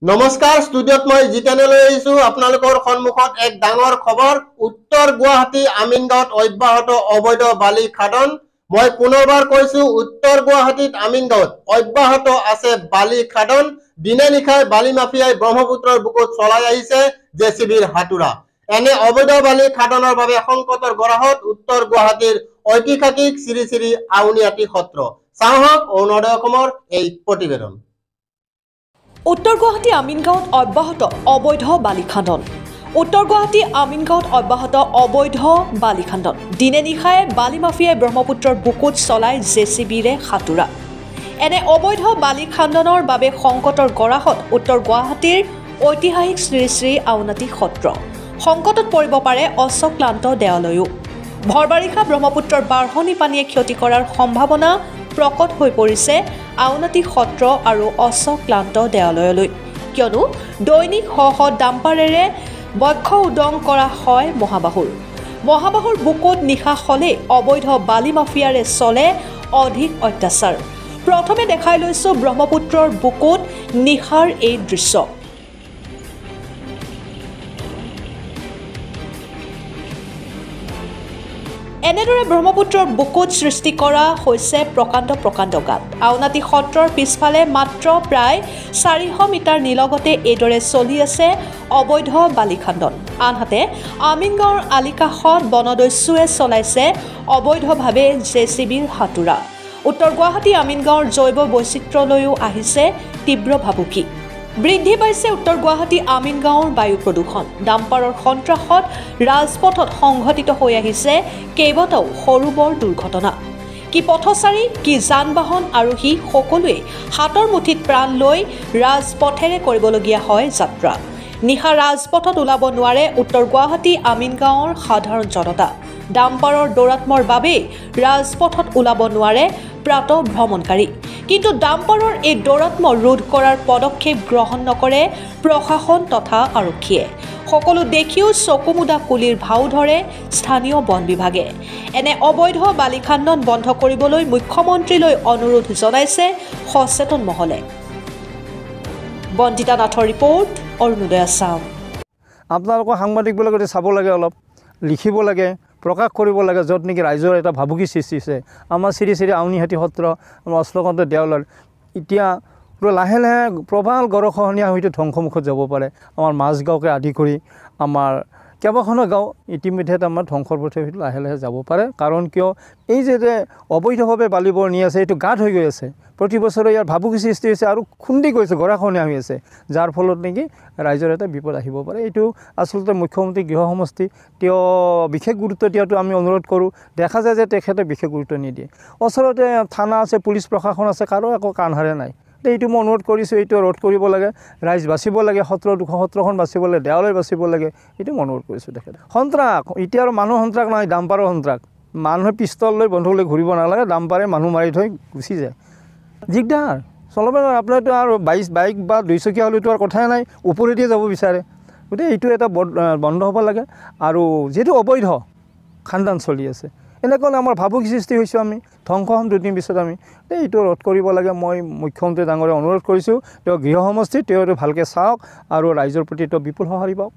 নমস্কাৰ ষ্টুডিঅ'ত মই জিতেনে লৈ আহিছো আপোনালোকৰ সন্মুখত এক ডাঙৰ খবৰ উত্তৰ গুৱাহাটী আমিনগাঁৱত অব্যাহত অবৈধ বালি খাদন মই পুনৰবাৰ কৈছো উত্তৰ গুৱাহাটীত আমিনগাঁৱত অব্যাহত আছে বালি খাদন দিনে নিশাই বালি মাফিয়াই ব্ৰহ্মপুত্ৰৰ বুকুত চলাই আহিছে জেচিবিৰ হাতুৰা এনে অবৈধ বালি খাদনৰ বাবে সংকটৰ গৰাহত উত্তৰ গুৱাহাটীৰ ঐতিহাসিক শ্ৰী শ্ৰী আউনীআটী সত্ৰ চাহক অৰুণোদয় অসমৰ এই প্ৰতিবেদন উত্তৰ গুৱাহাটী আমিনগাঁৱত অব্যাহত অবৈধ বালি খাদন উত্তৰ গুৱাহাটী আমিনগাঁৱত অব্যাহত অবৈধ বালি খাদন দিনে নিশাই বালি মাফিয়াই ব্ৰহ্মপুত্ৰৰ বুকুত চলাই জেচিবিৰে হাতুৰা এনে অবৈধ বালি খাদনৰ বাবে সংকটৰ গৰাহত উত্তৰ গুৱাহাটীৰ ঐতিহাসিক শ্ৰী শ্ৰী আউনীআটী সত্ৰ সংকটত পৰিব পাৰে অশ্বক্লান্ত দেৱালয়ো ভৰবাৰিষা ব্ৰহ্মপুত্ৰৰ বাঢ়নী পানীয়ে ক্ষতি কৰাৰ সম্ভাৱনা প্ৰকট হৈ পৰিছে আউনীআটী সত্ৰ আৰু অশ্বক্লান্ত দেৱালয়লৈ কিয়নো দৈনিক শ ডাম্পাৰেৰে বক্ষ উদং কৰা হয় মহাবাহুৰ বুকুত নিশা হলে অবৈধ বালি মাফিয়াৰে চলে অধিক অত্যাচাৰ প্ৰথমে দেখাই লৈছো ব্ৰহ্মপুত্ৰৰ বুকুত নিশাৰ এই দৃশ্য এনেদৰে ব্ৰহ্মপুত্ৰৰ বুকুত সৃষ্টি কৰা হৈছে প্ৰকাণ্ড গাঁত আউনীআটী সত্ৰৰ পিছফালে মাত্ৰ প্ৰায় 400 মিটাৰ নিলগতে এইদৰে চলি আছে অবৈধ বালি খাদন আনহাতে আমিনগাঁৱৰ আলিকাষত বনদস্যুৱে চলাইছে অবৈধভাৱে জেচিবিৰ হাতুৰা উত্তৰ গুৱাহাটী আমিনগাঁৱৰ জৈৱ বৈচিত্ৰ্যলৈও আহিছে তীব্ৰ ভাবুকি বৃদ্ধি পাইছে উত্তৰ গুৱাহাটী আমিনগাঁৱৰ বায়ু প্ৰদূষণ ডাম্পাৰৰ সন্ত্ৰাসত ৰাজপথত সংঘটিত হৈ আহিছে কেইবাটাও সৰু বৰ দুৰ্ঘটনা কি পথচাৰী কি যান-বাহন আৰোহী সকলোৱে হাতৰ মুঠিত প্ৰাণ লৈ ৰাজপথেৰে কৰিবলগীয়া হয় যাত্ৰা নিশা ৰাজপথত ওলাব নোৱাৰে উত্তৰ গুৱাহাটী আমিনগাঁৱৰ সাধাৰণ জনতা ডাম্পাৰৰ দৌৰাত্মৰ বাবে ৰাজপথত ওলাব নোৱাৰে প্ৰাত ভ্ৰমণকাৰী কিন্তু ডাম্পাৰৰ এই দৌৰাত্ম ৰোধ কৰাৰ পদক্ষেপ গ্ৰহণ নকৰে প্ৰশাসন তথা আৰক্ষীয়ে সকলো দেখিও চকুমুদা কুলিৰ ভাও ধৰে স্থানীয় বন বিভাগে এনে অবৈধ বালি খাদন বন্ধ কৰিবলৈ মুখ্যমন্ত্ৰীলৈ অনুৰোধ জনাইছে সচেতন মহলে বন্দিতা নাথৰ ৰিপৰ্ট অৰুণোদয় আসাম আপোনালোকৰ সাংবাদিকবিলাকে চাব লাগে অলপ লিখিব লাগে প্ৰকাশ কৰিব লাগে য'ত নেকি ৰাইজৰ এটা ভাবুকি সৃষ্টি হৈছে আমাৰ শ্ৰী শ্ৰী আউনীআটী সত্ৰ আমাৰ অশ্বক্লান্ত দেৱালয় এতিয়া লাহে লাহে প্ৰবল গৰাখহনীয়া হয়তো ধ্বংসমুখত যাব পাৰে আমাৰ মাজগাঁৱকে আদি কৰি আমাৰ কেইবাখনো গাঁও ইতিমধ্যে আমাৰ ধ্বংসৰ পথে লাহে লাহে যাব পাৰে কাৰণ কিয় এই যে অবৈধভাৱে বালিবোৰ নি আছে এইটো গাঁত হৈ গৈ আছে প্ৰতি বছৰে ইয়াৰ ভাবুকি সৃষ্টি হৈছে আৰু খুন্দি গৈছে গৰাখহনীয়া হৈ আছে যাৰ ফলত নেকি ৰাইজৰ এটা বিপদ আহিব পাৰে এইটো আচলতে মুখ্যমন্ত্ৰী গৃহ সমষ্টি তেওঁ বিশেষ গুৰুত্ব দিয়াটো আমি অনুৰোধ কৰোঁ দেখা যায় যে তেখেতে বিশেষ গুৰুত্ব নিদিয়ে ওচৰতে থানা আছে পুলিচ প্ৰশাসন আছে কাৰো একো কাণ হাৰে নাই এইটো মই অনুৰোধ কৰিছোঁ এইটো ৰোধ কৰিব লাগে ৰাইজ বাচিব লাগে সত্ৰখন বাচিব লাগে দেৱালয় বাচিব লাগে এইটো মই অনুৰোধ কৰিছোঁ তেখেতে সন্ত্ৰাস এতিয়া আৰু মানুহ সন্ত্ৰাস নহয় ডাম্পাৰৰ সন্ত্ৰাস মানুহে পিষ্টল লৈ বন্ধুক লৈ ঘূৰিব নালাগে ডাম্পাৰে মানুহ মাৰি থৈ গুচি যায় দিগদাৰ চলাব আপোনাৰতো আৰু বাইক বা 2 চকীয়া হ'লেতো আৰু কথাই নাই ওপৰেদিয়ে যাব বিচাৰে গতিকে এইটো এটা বন্ধ হ'ব লাগে আৰু যিহেতু অবৈধ খানদান চলি আছে এনেকৈ আমাৰ ভাবুকি সৃষ্টি হৈছোঁ আমি ধ্বংস হ'ম 2-3 পিছত আমি এইটো ৰোধ কৰিব লাগে মই মুখ্যমন্ত্ৰী ডাঙৰে অনুৰোধ কৰিছোঁ তেওঁ গৃহ সমষ্টি তেওঁ ভালকৈ চাওক আৰু ৰাইজৰ প্ৰতি তেওঁ বিপুল সঁহাৰি পাওক